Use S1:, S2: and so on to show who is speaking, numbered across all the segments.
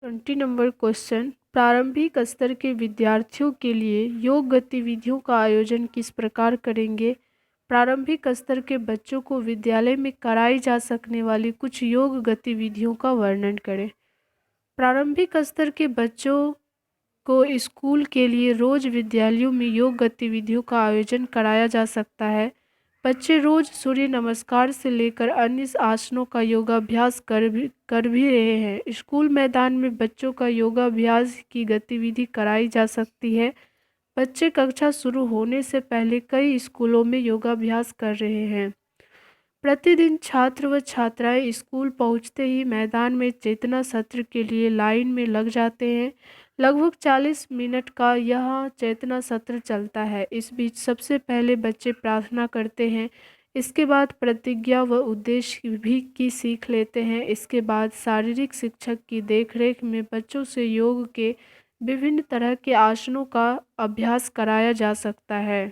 S1: Number question. प्रारंभिक स्तर के विद्यार्थियों के लिए योग गतिविधियों का आयोजन किस प्रकार करेंगे? प्रारंभिक स्तर के बच्चों को विद्यालय में कराई जा सकने वाली कुछ योग गतिविधियों का वर्णन करें। प्रारंभिक स्तर के बच्चों को स्कूल के लिए रोज विद्यालयों में योग गतिविधियों का आयोजन कराया जा सकता है। बच्चे रोज सूर्य नमस्कार से लेकर अन्य आसनों का योगाभ्यास कर भी रहे हैं। स्कूल मैदान में बच्चों का योगाभ्यास की गतिविधि कराई जा सकती है। बच्चे कक्षा शुरू होने से पहले कई स्कूलों में योगाभ्यास कर रहे हैं। प्रतिदिन छात्र व छात्राएं स्कूल पहुंचते ही मैदान में चेतना सत्र के लिए लाइन में लग जाते हैं। लगभग 40 मिनट का यह चेतना सत्र चलता है। इस बीच सबसे पहले बच्चे प्रार्थना करते हैं। इसके बाद प्रतिज्ञा व उद्देश्य भी की सीख लेते हैं। इसके बाद शारीरिक शिक्षक की देखरेख में बच्चों से योग के विभिन्न तरह के आसनों का अभ्यास कराया जा सकता है।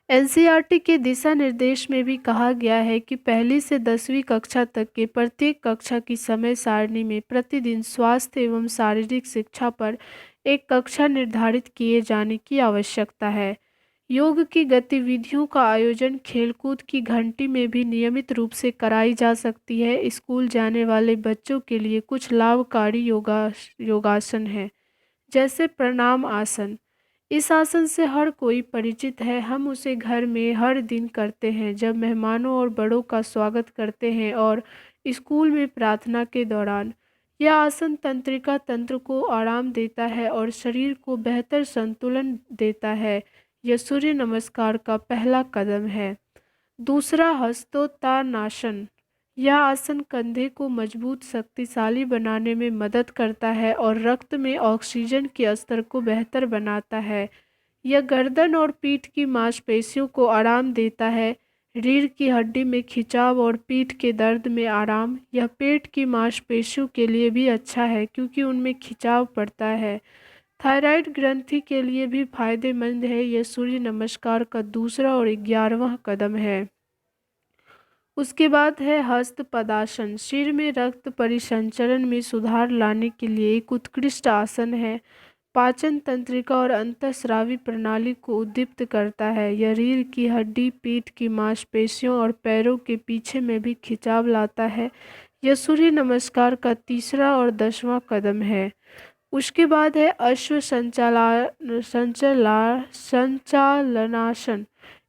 S1: एनसीईआरटी के दिशा निर्देश में भी कहा गया है कि पहली से 10वीं कक्षा तक के प्रत्येक कक्षा की समय सारणी में प्रतिदिन स्वास्थ्य एवं शारीरिक शिक्षा पर एक कक्षा निर्धारित किए जाने की आवश्यकता है। योग की गतिविधियों का आयोजन खेलकूद की घंटी में भी नियमित रूप से कराई जा सकती है। स्कूल जाने वाले बच्चों के लिए कुछ लाभकारी योगासन हैं, जैसे प्रणाम आसन। इस आसन से हर कोई परिचित है। हम उसे घर में हर दिन करते हैं जब मेहमानों और बड़ों का स्वागत करते हैं और स्कूल में प्रार्थना के दौरान। यह आसन तंत्रिका तंत्र को आराम देता है और शरीर को बेहतर संतुलन देता है। यह सूर्य नमस्कार का पहला कदम है। दूसरा, हस्तोत्तानासन। यह आसन कंधे को मजबूत शक्तिशाली बनाने में मदद करता है और रक्त में ऑक्सीजन के स्तर को बेहतर बनाता है। यह गर्दन और पीठ की मांसपेशियों को आराम देता है। रीढ़ की हड्डी में खिंचाव और पीठ के दर्द में आराम। यह पेट की मांसपेशियों के लिए भी अच्छा है क्योंकि उनमें खिंचाव पड़ता है। थायराइड ग्रंथि के लिए भी फायदेमंद है। यह सूर्य नमस्कार का दूसरा और 11वां कदम है। उसके बाद है हस्त पदासन। सिर में रक्त परिसंचरण में सुधार लाने के लिए एक उत्कृष्ट आसन है। पाचन तंत्रिका और अंतःस्रावी प्रणाली को उद्दीप्त करता है। यह रीढ़ की हड्डी, पीठ की मांसपेशियों और पैरों के पीछे में भी खिंचाव लाता है। यह सूर्य नमस्कार का तीसरा और 10वां कदम है। उसके बाद है अश्व संचालनासन।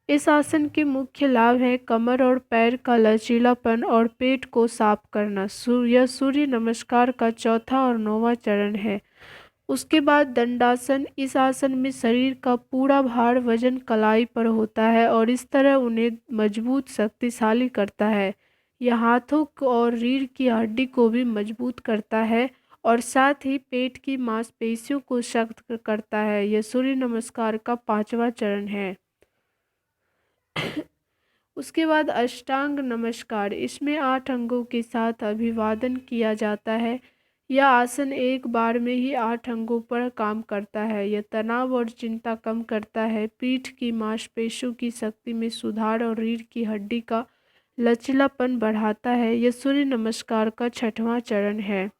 S1: इस आसन के मुख्य लाभ हैं कमर और पैर का लचीलापन और पेट को साफ करना। यह सूर्य नमस्कार का चौथा और 9वां चरण है। उसके बाद दंडासन। इस आसन में शरीर का पूरा भार वजन कलाई पर होता है और इस तरह उन्हें मजबूत शक्तिशाली करता है। यह हाथों और रीढ़ की हड्डी को भी मजबूत करता है और साथ ही पेट की मांसपेशियों को सख्त करता है। यह सूर्य नमस्कार का 5वां चरण है। उसके बाद अष्टांग नमस्कार। इसमें 8 अंगों के साथ अभिवादन किया जाता है। यह आसन एक बार में ही 8 अंगों पर काम करता है। यह तनाव और चिंता कम करता है, पीठ की मांसपेशियों की शक्ति में सुधार और रीढ़ की हड्डी का लचीलापन बढ़ाता है। यह सूर्य नमस्कार का 6वां चरण है।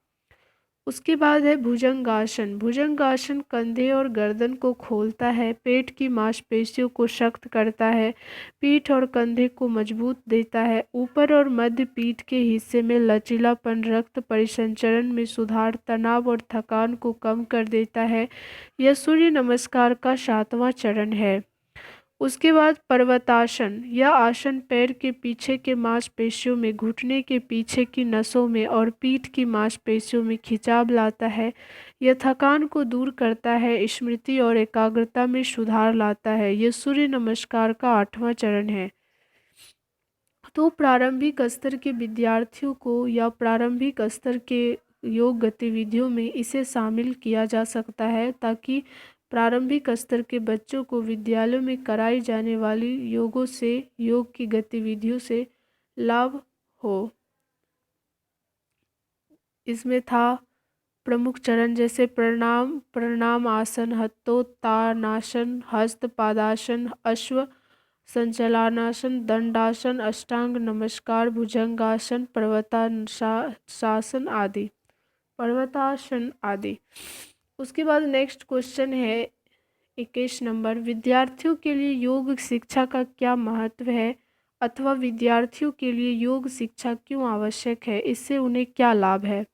S1: उसके बाद है भुजंगासन। भुजंगासन कंधे और गर्दन को खोलता है, पेट की मांसपेशियों को सख्त करता है, पीठ और कंधे को मजबूत देता है। ऊपर और मध्य पीठ के हिस्से में लचीलापन, रक्त परिसंचरण में सुधार, तनाव और थकान को कम कर देता है। यह सूर्य नमस्कार का 7वां चरण है। उसके बाद पर्वतासन। यह आसन पैर के पीछे के मांसपेशियों में, घुटने के पीछे की नसों में और पीठ की मांसपेशियों में खिंचाव लाता है। यह थकान को दूर करता है, स्मृति और एकाग्रता में सुधार लाता है। यह सूर्य नमस्कार का 8वां चरण है। तो प्रारंभिक स्तर के विद्यार्थियों को या प्रारंभिक स्तर के योग गतिविधियों में इसे शामिल किया जा सकता है ताकि प्रारंभिक स्तर के बच्चों को विद्यालयों में कराई जाने वाली योग की गतिविधियों से लाभ हो। इसमें था प्रमुख चरण जैसे प्रणाम आसन, हस्तोत्तानासन, हस्त पादासन, अश्व संचलनासन, दंडासन, अष्टांग नमस्कार, भुजंगासन, पर्वतासन आदि। पर्वतासन आदि। उसके बाद नेक्स्ट क्वेश्चन है 21 नंबर, विद्यार्थियों के लिए योग शिक्षा का क्या महत्व है अथवा विद्यार्थियों के लिए योग शिक्षा क्यों आवश्यक है, इससे उन्हें क्या लाभ है।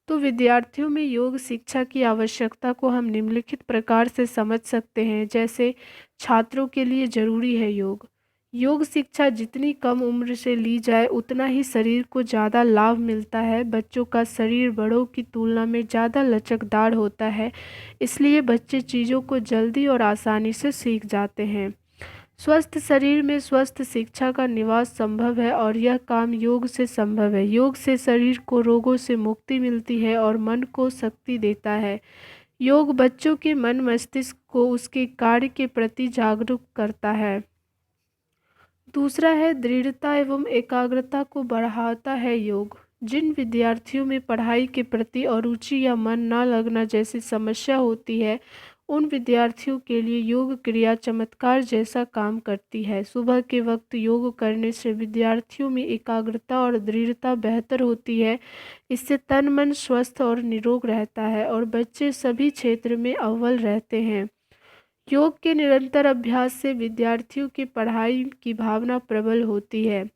S1: तो विद्यार्थियों में योग शिक्षा की आवश्यकता को हम निम्नलिखित प्रकार से समझ सकते हैं। जैसे छात्रों के लिए जरूरी है योग। योग शिक्षा जितनी कम उम्र से ली जाए उतना ही शरीर को ज़्यादा लाभ मिलता है। बच्चों का शरीर बड़ों की तुलना में ज़्यादा लचकदार होता है, इसलिए बच्चे चीज़ों को जल्दी और आसानी से सीख जाते हैं। स्वस्थ शरीर में स्वस्थ शिक्षा का निवास संभव है और यह काम योग से संभव है। योग से शरीर को रोगों से मुक्ति मिलती है और मन को शक्ति देता है। योग बच्चों के मन मस्तिष्क को उसके कार्य के प्रति जागरूक करता है। दूसरा है दृढ़ता एवं एकाग्रता को बढ़ाता है योग। जिन विद्यार्थियों में पढ़ाई के प्रति अरुचि या मन न लगना जैसी समस्या होती है, उन विद्यार्थियों के लिए योग क्रिया चमत्कार जैसा काम करती है। सुबह के वक्त योग करने से विद्यार्थियों में एकाग्रता और दृढ़ता बेहतर होती है। इससे तन मन स्वस्थ और निरोग रहता है और बच्चे सभी क्षेत्र में अव्वल रहते हैं। योग के निरंतर अभ्यास से विद्यार्थियों की पढ़ाई की भावना प्रबल होती है।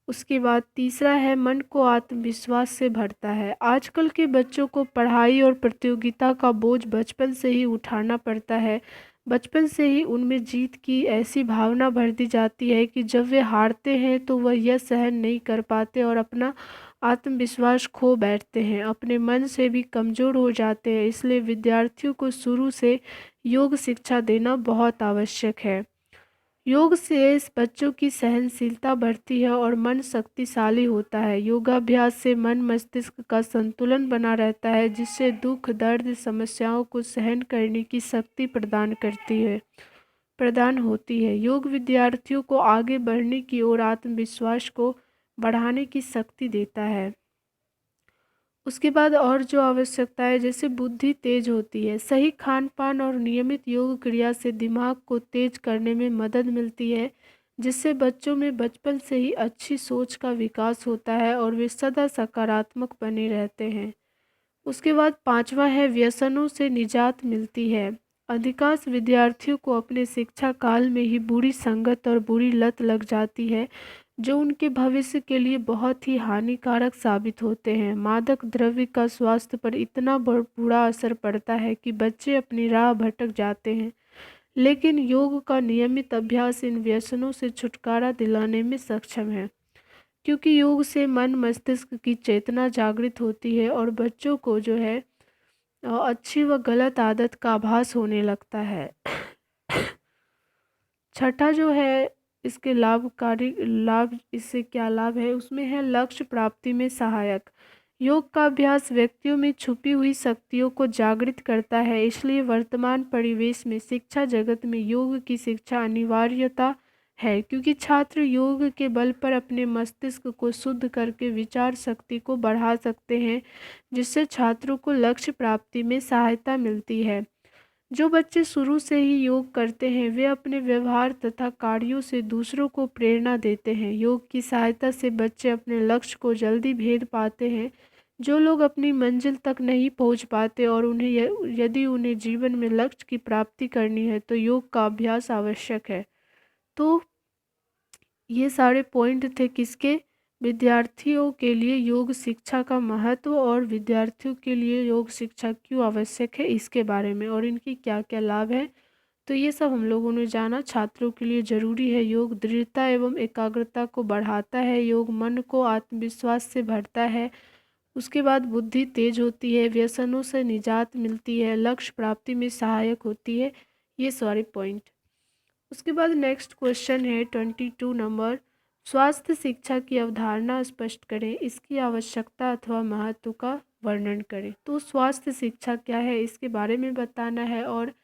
S1: उसके बाद तीसरा है मन को आत्मविश्वास से भरता है। आजकल के बच्चों को पढ़ाई और प्रतियोगिता का बोझ बचपन से ही उठाना पड़ता है। बचपन से ही उनमें जीत की ऐसी भावना भर दी जाती है कि जब वे हारते हैं तो वह यह सहन नहीं कर पाते और अपना आत्मविश्वास खो बैठते हैं, अपने मन से भी कमज़ोर हो जाते हैं। इसलिए विद्यार्थियों को शुरू से योग शिक्षा देना बहुत आवश्यक है। योग से इस बच्चों की सहनशीलता बढ़ती है और मन शक्तिशाली होता है। योगाभ्यास से मन मस्तिष्क का संतुलन बना रहता है, जिससे दुख दर्द समस्याओं को सहन करने की शक्ति प्रदान होती है। योग विद्यार्थियों को आगे बढ़ने की और आत्मविश्वास को बढ़ाने की शक्ति देता है। उसके बाद और जो आवश्यकता है, जैसे बुद्धि तेज होती है। सही खान पान और नियमित योग क्रिया से दिमाग को तेज करने में मदद मिलती है, जिससे बच्चों में बचपन से ही अच्छी सोच का विकास होता है और वे सदा सकारात्मक बने रहते हैं। उसके बाद पांचवा है व्यसनों से निजात मिलती है। अधिकांश विद्यार्थियों को अपने शिक्षा काल में ही बुरी संगत और बुरी लत लग जाती है, जो उनके भविष्य के लिए बहुत ही हानिकारक साबित होते हैं। मादक द्रव्य का स्वास्थ्य पर इतना बुरा असर पड़ता है कि बच्चे अपनी राह भटक जाते हैं, लेकिन योग का नियमित अभ्यास इन व्यसनों से छुटकारा दिलाने में सक्षम है, क्योंकि योग से मन मस्तिष्क की चेतना जागृत होती है और बच्चों को जो है अच्छी व गलत आदत का आभास होने लगता है। छठा जो है इसके लाभ इससे क्या लाभ है, उसमें है लक्ष्य प्राप्ति में सहायक। योग का अभ्यास व्यक्तियों में छुपी हुई शक्तियों को जागृत करता है, इसलिए वर्तमान परिवेश में शिक्षा जगत में योग की शिक्षा अनिवार्यता है, क्योंकि छात्र योग के बल पर अपने मस्तिष्क को शुद्ध करके विचार शक्ति को बढ़ा सकते हैं, जिससे छात्रों को लक्ष्य प्राप्ति में सहायता मिलती है। जो बच्चे शुरू से ही योग करते हैं वे अपने व्यवहार तथा कार्यों से दूसरों को प्रेरणा देते हैं। योग की सहायता से बच्चे अपने लक्ष्य को जल्दी भेद पाते हैं। जो लोग अपनी मंजिल तक नहीं पहुंच पाते और यदि उन्हें जीवन में लक्ष्य की प्राप्ति करनी है तो योग का अभ्यास आवश्यक है। तो ये सारे पॉइंट थे किसके, विद्यार्थियों के लिए योग शिक्षा का महत्व और विद्यार्थियों के लिए योग शिक्षा क्यों आवश्यक है इसके बारे में और इनकी क्या क्या लाभ है। तो ये सब हम लोगों ने जाना। छात्रों के लिए जरूरी है योग, दृढ़ता एवं एकाग्रता को बढ़ाता है। योग मन को आत्मविश्वास से भरता है। उसके बाद बुद्धि तेज होती है, व्यसनों से निजात मिलती है, लक्ष्य प्राप्ति में सहायक होती है। ये सारे पॉइंट। उसके बाद नेक्स्ट क्वेश्चन है 22 नंबर, स्वास्थ्य शिक्षा की अवधारणा स्पष्ट करें, इसकी आवश्यकता अथवा महत्व का वर्णन करें। तो स्वास्थ्य शिक्षा क्या है इसके बारे में बताना है और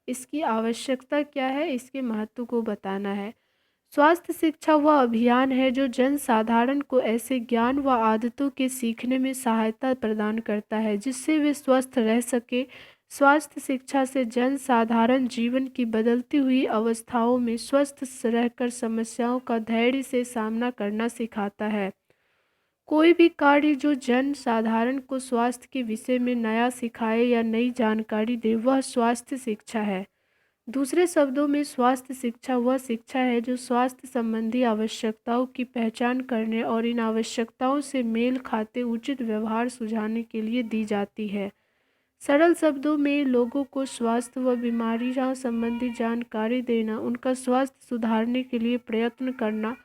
S1: इसकी आवश्यकता क्या है, इसके महत्व को बताना है। स्वास्थ्य शिक्षा वह अभियान है जो जन साधारण को ऐसे ज्ञान व आदतों के सीखने में सहायता प्रदान करता है जिससे वे स्वस्थ रह सके। स्वास्थ्य शिक्षा से जन साधारण जीवन की बदलती हुई अवस्थाओं में स्वस्थ रहकर समस्याओं का धैर्य से सामना करना सिखाता है। कोई भी कार्य जो जन साधारण को स्वास्थ्य के विषय में नया सिखाए या नई जानकारी दे, वह स्वास्थ्य शिक्षा है। दूसरे शब्दों में स्वास्थ्य शिक्षा वह शिक्षा है जो स्वास्थ्य संबंधी आवश्यकताओं की पहचान करने और इन आवश्यकताओं से मेल खाते उचित व्यवहार सुझाने के लिए दी जाती है। सरल शब्दों में लोगों को स्वास्थ्य व बीमारियां संबंधी जानकारी देना, उनका स्वास्थ्य सुधारने के लिए प्रयत्न करना,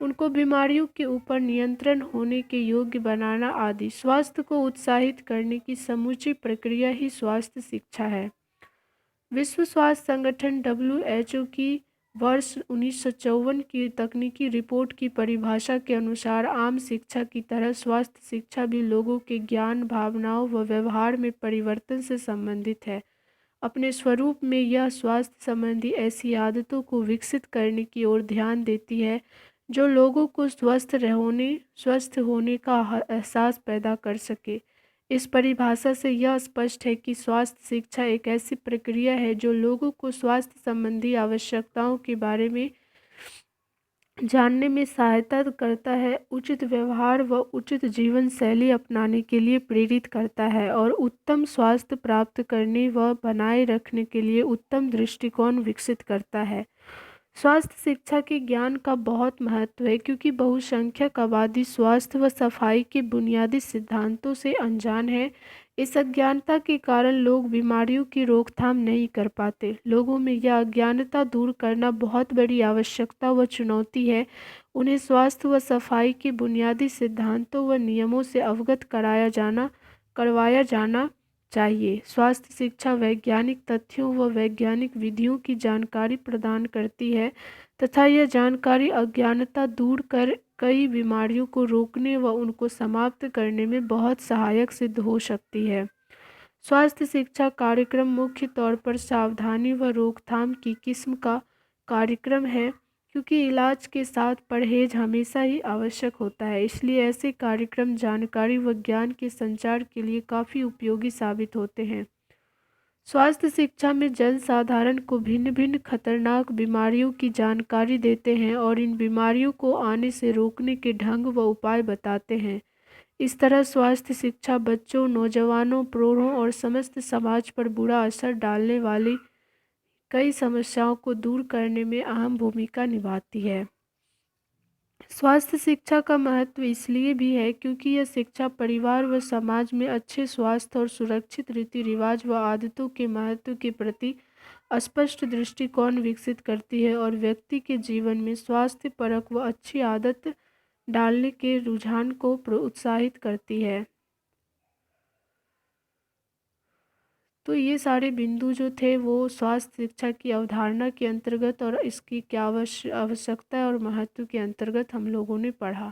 S1: उनको बीमारियों के ऊपर नियंत्रण होने के योग्य बनाना आदि स्वास्थ्य को उत्साहित करने की समूची प्रक्रिया ही स्वास्थ्य शिक्षा है। विश्व स्वास्थ्य संगठन WHO की वर्ष 1954 की तकनीकी रिपोर्ट की परिभाषा के अनुसार आम शिक्षा की तरह स्वास्थ्य शिक्षा भी लोगों के ज्ञान, भावनाओं व व्यवहार में परिवर्तन से संबंधित है। अपने स्वरूप में यह स्वास्थ्य संबंधी ऐसी आदतों को विकसित करने की ओर ध्यान देती है जो लोगों को स्वस्थ होने का एहसास पैदा कर सके। इस परिभाषा से यह स्पष्ट है कि स्वास्थ्य शिक्षा एक ऐसी प्रक्रिया है जो लोगों को स्वास्थ्य संबंधी आवश्यकताओं के बारे में जानने में सहायता करता है, उचित व्यवहार व उचित जीवन शैली अपनाने के लिए प्रेरित करता है और उत्तम स्वास्थ्य प्राप्त करने व बनाए रखने के लिए उत्तम दृष्टिकोण विकसित करता है। स्वास्थ्य शिक्षा के ज्ञान का बहुत महत्व है क्योंकि बहुसंख्यक आबादी स्वास्थ्य व सफाई के बुनियादी सिद्धांतों से अनजान है। इस अज्ञानता के कारण लोग बीमारियों की रोकथाम नहीं कर पाते। लोगों में यह अज्ञानता दूर करना बहुत बड़ी आवश्यकता व चुनौती है। उन्हें स्वास्थ्य व सफाई के बुनियादी सिद्धांतों व नियमों से अवगत करवाया जाना चाहिए। स्वास्थ्य शिक्षा वैज्ञानिक तथ्यों व वैज्ञानिक विधियों की जानकारी प्रदान करती है तथा यह जानकारी अज्ञानता दूर कर कई बीमारियों को रोकने व उनको समाप्त करने में बहुत सहायक सिद्ध हो सकती है। स्वास्थ्य शिक्षा कार्यक्रम मुख्य तौर पर सावधानी व रोकथाम की किस्म का कार्यक्रम है क्योंकि इलाज के साथ परहेज हमेशा ही आवश्यक होता है। इसलिए ऐसे कार्यक्रम जानकारी व ज्ञान के संचार के लिए काफ़ी उपयोगी साबित होते हैं। स्वास्थ्य शिक्षा में जन साधारण को भिन्न भिन्न खतरनाक बीमारियों की जानकारी देते हैं और इन बीमारियों को आने से रोकने के ढंग व उपाय बताते हैं। इस तरह स्वास्थ्य शिक्षा बच्चों, नौजवानों, प्रौढ़ों और समस्त समाज पर बुरा असर डालने वाली कई समस्याओं को दूर करने में अहम भूमिका निभाती है। स्वास्थ्य शिक्षा का महत्व इसलिए भी है क्योंकि यह शिक्षा परिवार व समाज में अच्छे स्वास्थ्य और सुरक्षित रीति रिवाज व आदतों के महत्व के प्रति स्पष्ट दृष्टिकोण विकसित करती है और व्यक्ति के जीवन में स्वास्थ्य परक व अच्छी आदत डालने के रुझान को प्रोत्साहित करती है। तो ये सारे बिंदु जो थे वो स्वास्थ्य शिक्षा की अवधारणा के अंतर्गत और इसकी क्या आवश्यकता और महत्व के अंतर्गत हम लोगों ने पढ़ा।